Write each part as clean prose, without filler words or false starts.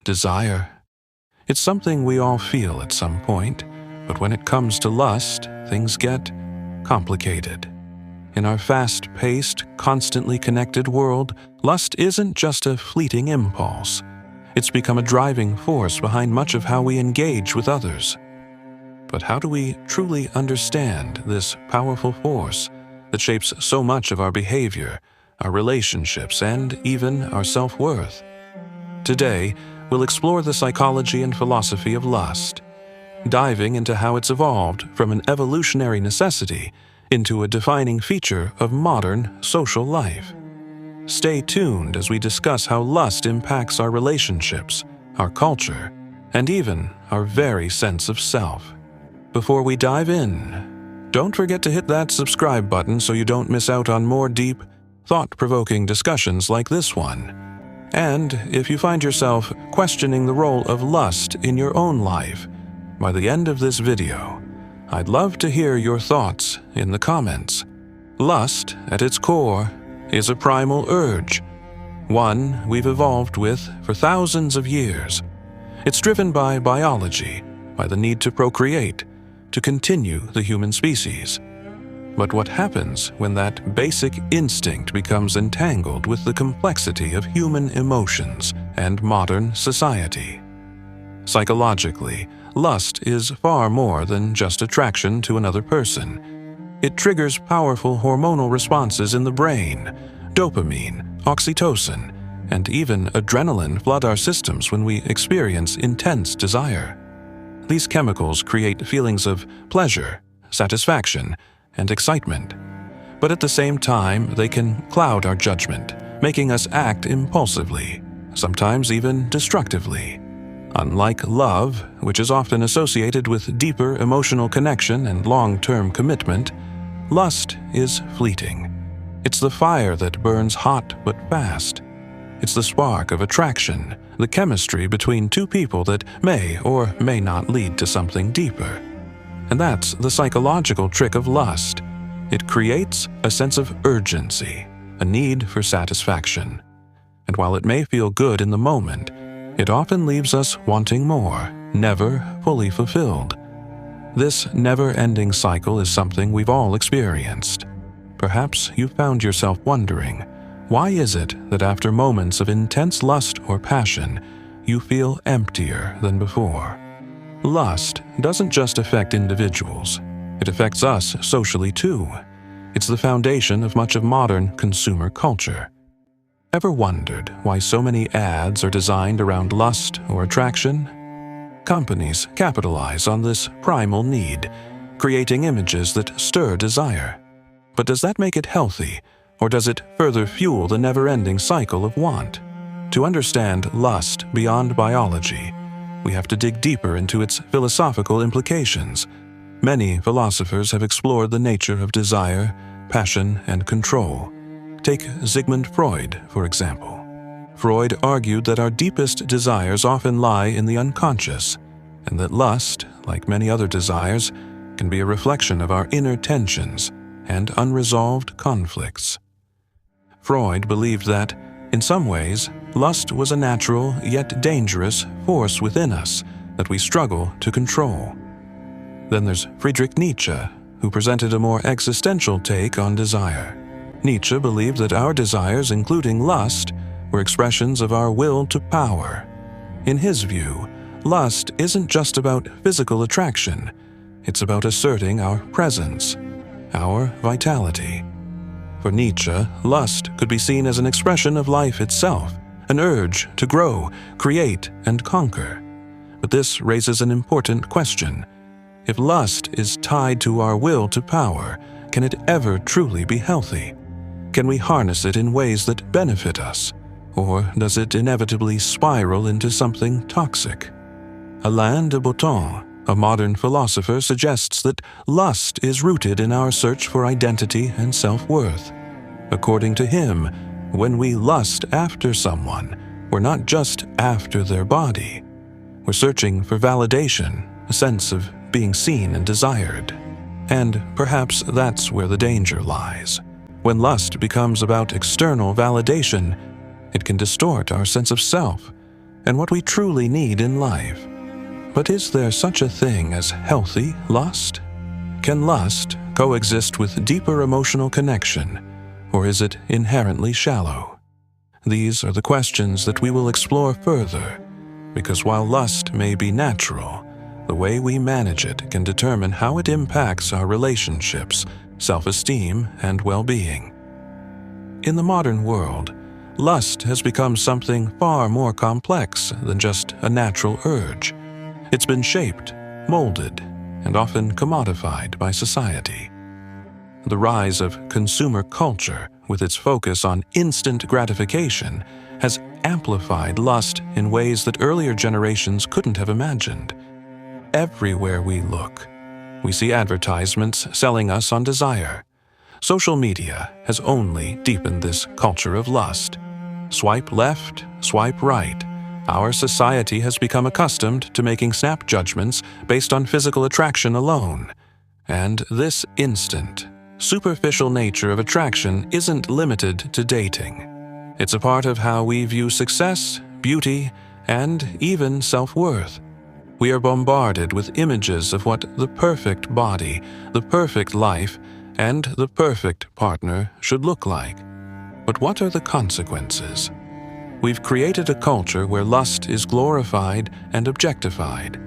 desire. It's something we all feel at some point, but when it comes to lust, things get complicated. In our fast-paced, constantly connected world, lust isn't just a fleeting impulse. It's become a driving force behind much of how we engage with others. But how do we truly understand this powerful force that shapes so much of our behavior, our relationships, and even our self-worth? Today, we'll explore the psychology and philosophy of lust, diving into how it's evolved from an evolutionary necessity into a defining feature of modern social life. Stay tuned as we discuss how lust impacts our relationships, our culture, and even our very sense of self. Before we dive in, don't forget to hit that subscribe button so you don't miss out on more deep, thought-provoking discussions like this one. And if you find yourself questioning the role of lust in your own life, by the end of this video, I'd love to hear your thoughts in the comments. Lust, at its core, is a primal urge, one we've evolved with for thousands of years. It's driven by biology, by the need to procreate, to continue the human species. But what happens when that basic instinct becomes entangled with the complexity of human emotions and modern society? Psychologically, lust is far more than just attraction to another person. It triggers powerful hormonal responses in the brain. Dopamine, oxytocin, and even adrenaline flood our systems when we experience intense desire. These chemicals create feelings of pleasure, satisfaction, and excitement. But at the same time, they can cloud our judgment, making us act impulsively, sometimes even destructively. Unlike love, which is often associated with deeper emotional connection and long-term commitment, lust is fleeting. It's the fire that burns hot but fast. It's the spark of attraction, the chemistry between two people that may or may not lead to something deeper. And that's the psychological trick of lust. It creates a sense of urgency, a need for satisfaction. And while it may feel good in the moment, it often leaves us wanting more, never fully fulfilled. This never-ending cycle is something we've all experienced. Perhaps you've found yourself wondering, why is it that after moments of intense lust or passion, you feel emptier than before? Lust doesn't just affect individuals. It affects us socially too. It's the foundation of much of modern consumer culture. Ever wondered why so many ads are designed around lust or attraction? Companies capitalize on this primal need, creating images that stir desire. But does that make it healthy, or does it further fuel the never-ending cycle of want? To understand lust beyond biology, we have to dig deeper into its philosophical implications. Many philosophers have explored the nature of desire, passion, and control. Take Sigmund Freud, for example. Freud argued that our deepest desires often lie in the unconscious, and that lust, like many other desires, can be a reflection of our inner tensions and unresolved conflicts. Freud believed that, in some ways, lust was a natural yet dangerous force within us that we struggle to control. Then there's Friedrich Nietzsche, who presented a more existential take on desire. Nietzsche believed that our desires, including lust, were expressions of our will to power. In his view, lust isn't just about physical attraction, it's about asserting our presence, our vitality. For Nietzsche, lust could be seen as an expression of life itself, an urge to grow, create, and conquer. But this raises an important question. If lust is tied to our will to power, can it ever truly be healthy? Can we harness it in ways that benefit us? Or does it inevitably spiral into something toxic? Alain de Botton, a modern philosopher, suggests that lust is rooted in our search for identity and self-worth. According to him, when we lust after someone, we're not just after their body. We're searching for validation, a sense of being seen and desired. And perhaps that's where the danger lies. When lust becomes about external validation, it can distort our sense of self, and what we truly need in life. But is there such a thing as healthy lust? Can lust coexist with deeper emotional connection, or is it inherently shallow? These are the questions that we will explore further, because while lust may be natural, the way we manage it can determine how it impacts our relationships, self-esteem, and well-being. In the modern world, lust has become something far more complex than just a natural urge. It's been shaped, molded, and often commodified by society. The rise of consumer culture, with its focus on instant gratification, has amplified lust in ways that earlier generations couldn't have imagined. Everywhere we look, we see advertisements selling us on desire. Social media has only deepened this culture of lust. Swipe left, swipe right. Our society has become accustomed to making snap judgments based on physical attraction alone. And this instant, superficial nature of attraction isn't limited to dating. It's a part of how we view success, beauty, and even self-worth. We are bombarded with images of what the perfect body, the perfect life, and the perfect partner should look like. But what are the consequences? We've created a culture where lust is glorified and objectified.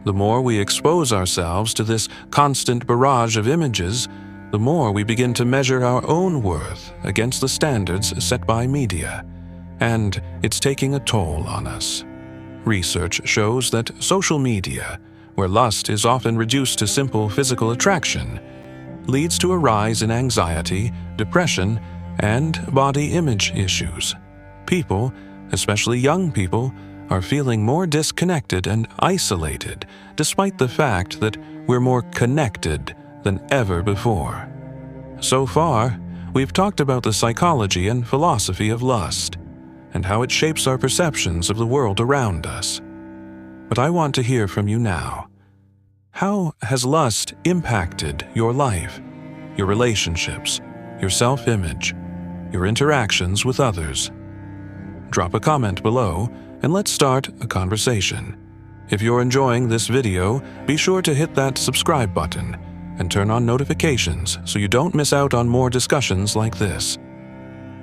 The more we expose ourselves to this constant barrage of images, the more we begin to measure our own worth against the standards set by media, and it's taking a toll on us. Research shows that social media, where lust is often reduced to simple physical attraction, leads to a rise in anxiety, depression, and body image issues. People, especially young people, are feeling more disconnected and isolated, despite the fact that we're more connected than ever before. So far, we've talked about the psychology and philosophy of lust, and how it shapes our perceptions of the world around us. But I want to hear from you now. How has lust impacted your life, your relationships, your self-image, your interactions with others? Drop a comment below, and let's start a conversation. If you're enjoying this video, be sure to hit that subscribe button and turn on notifications so you don't miss out on more discussions like this.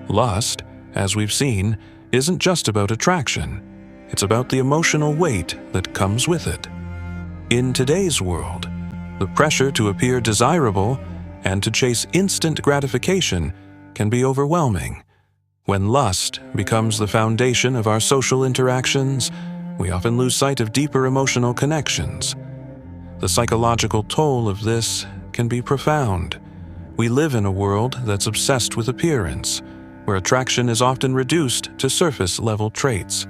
Lust, as we've seen, isn't just about attraction. It's about the emotional weight that comes with it. In today's world, the pressure to appear desirable and to chase instant gratification can be overwhelming. When lust becomes the foundation of our social interactions, we often lose sight of deeper emotional connections. The psychological toll of this can be profound. We live in a world that's obsessed with appearance, where attraction is often reduced to surface-level traits.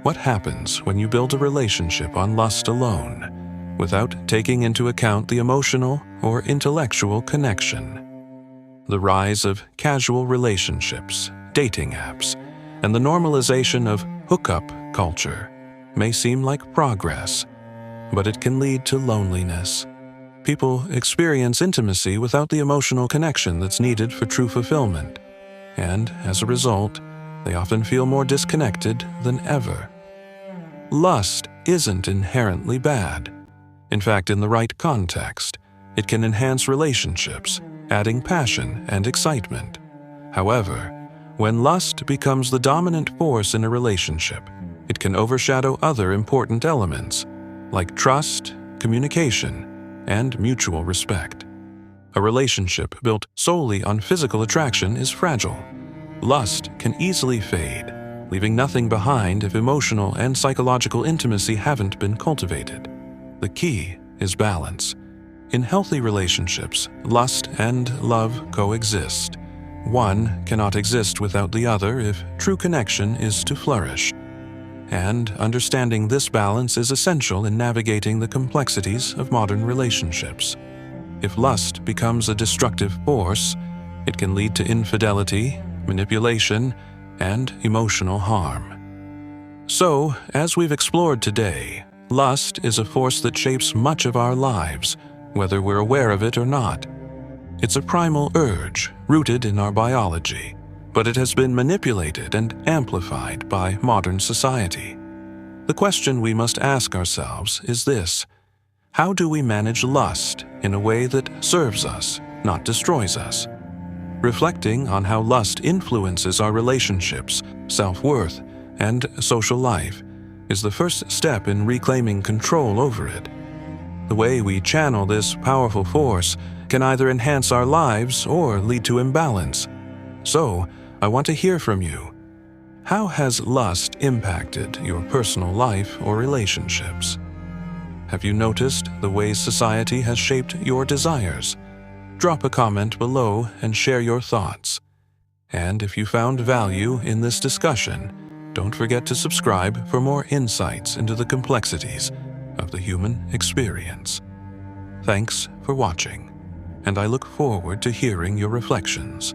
What happens when you build a relationship on lust alone, without taking into account the emotional or intellectual connection? The rise of casual relationships, dating apps, and the normalization of hookup culture may seem like progress, but it can lead to loneliness. People experience intimacy without the emotional connection that's needed for true fulfillment, and as a result, they often feel more disconnected than ever. Lust isn't inherently bad. In fact, in the right context, it can enhance relationships, adding passion and excitement. However, when lust becomes the dominant force in a relationship, it can overshadow other important elements, like trust, communication, and mutual respect. A relationship built solely on physical attraction is fragile. Lust can easily fade, leaving nothing behind if emotional and psychological intimacy haven't been cultivated. The key is balance. In healthy relationships, lust and love coexist. One cannot exist without the other if true connection is to flourish. And understanding this balance is essential in navigating the complexities of modern relationships. If lust becomes a destructive force, it can lead to infidelity, manipulation, and emotional harm. So, as we've explored today, lust is a force that shapes much of our lives, whether we're aware of it or not. It's a primal urge rooted in our biology, but it has been manipulated and amplified by modern society. The question we must ask ourselves is this: how do we manage lust in a way that serves us, not destroys us? Reflecting on how lust influences our relationships, self-worth, and social life is the first step in reclaiming control over it. The way we channel this powerful force can either enhance our lives or lead to imbalance. So, I want to hear from you. How has lust impacted your personal life or relationships? Have you noticed the ways society has shaped your desires? Drop a comment below and share your thoughts. And if you found value in this discussion, don't forget to subscribe for more insights into the complexities of the human experience. Thanks for watching, and I look forward to hearing your reflections.